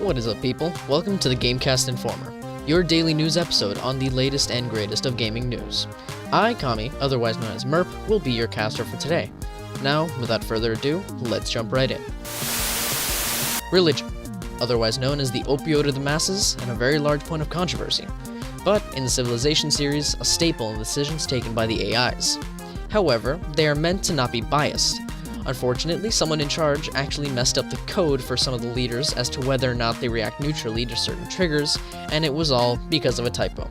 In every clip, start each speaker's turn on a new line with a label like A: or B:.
A: What is up, people? Welcome to the GameCast Informer, your daily news episode on the latest and greatest of gaming news. I, Kami, otherwise known as Murp, will be your caster for today. Now, without further ado, let's jump right in. Religion, otherwise known as the opioid of the masses, and a very large point of controversy. But, in the Civilization series, a staple in decisions taken by the AIs. However, they are meant to not be biased. Unfortunately, someone in charge actually messed up the code for some of the leaders as to whether or not they react neutrally to certain triggers, and it was all because of a typo.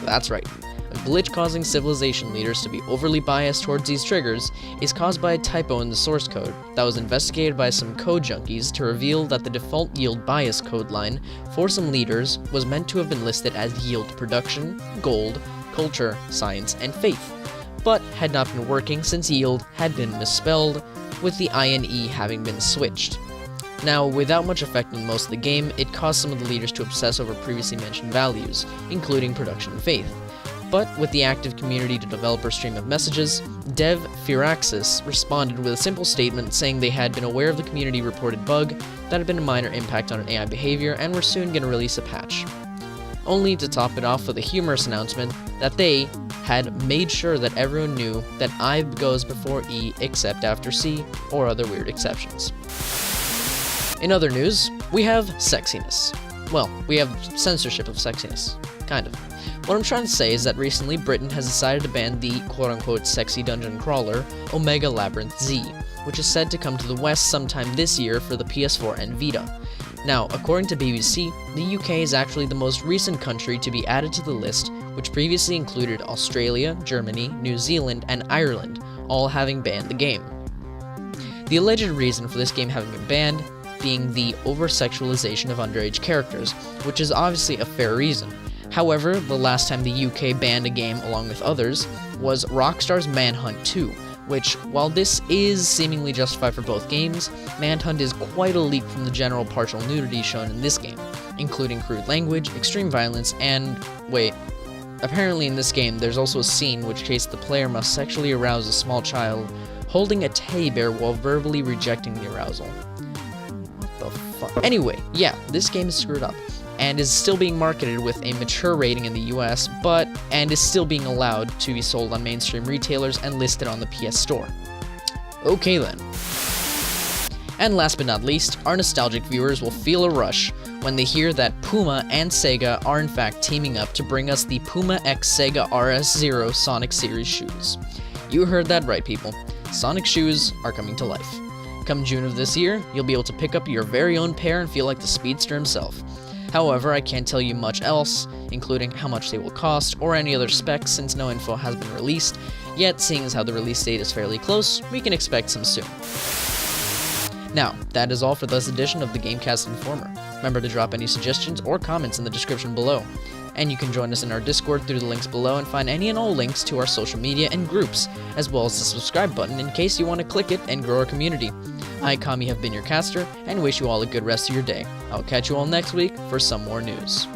A: That's right, a glitch causing Civilization leaders to be overly biased towards these triggers is caused by a typo in the source code that was investigated by some code junkies to reveal that the default yield bias code line for some leaders was meant to have been listed as yield production, gold, culture, science, and faith, but had not been working since yield had been misspelled, with the I and E having been switched. Now, without much effect in most of the game, it caused some of the leaders to obsess over previously mentioned values, including production and faith. But with the active community to developer stream of messages, Dev Firaxis responded with a simple statement saying they had been aware of the community reported bug that had been a minor impact on an AI behavior and were soon going to release a patch. Only to top it off with a humorous announcement that they had made sure that everyone knew that I goes before E except after C, or other weird exceptions. In other news, we have Sexiness. Well, we have censorship of Sexiness. Kind of. What I'm trying to say is that recently Britain has decided to ban the quote-unquote sexy dungeon crawler, Omega Labyrinth Z, which is said to come to the West sometime this year for the PS4 and Vita. Now, according to BBC, the UK is actually the most recent country to be added to the list, which previously included Australia, Germany, New Zealand, and Ireland, all having banned the game. The alleged reason for this game having been banned being the over-sexualization of underage characters, which is obviously a fair reason. However, the last time the UK banned a game along with others was Rockstar's Manhunt 2, which, while this is seemingly justified for both games, Manhunt is quite a leap from the general partial nudity shown in this game, including crude language, extreme violence, and, wait, apparently in this game there's also a scene which states the player must sexually arouse a small child holding a teddy bear while verbally rejecting the arousal. What the fuck? Anyway, yeah, this game is screwed up, and is still being marketed with a mature rating in the US, and is still being allowed to be sold on mainstream retailers and listed on the PS Store. Okay then. And last but not least, our nostalgic viewers will feel a rush when they hear that Puma and Sega are in fact teaming up to bring us the Puma X Sega RS0 Sonic Series shoes. You heard that right, people. Sonic shoes are coming to life. Come June of this year, you'll be able to pick up your very own pair and feel like the speedster himself. However, I can't tell you much else, including how much they will cost, or any other specs since no info has been released, yet seeing as how the release date is fairly close, we can expect some soon. Now, that is all for this edition of the GameCast Informer. Remember to drop any suggestions or comments in the description below. And you can join us in our Discord through the links below and find any and all links to our social media and groups, as well as the subscribe button in case you want to click it and grow our community. I, Kami, have been your caster, and wish you all a good rest of your day. I'll catch you all next week for some more news.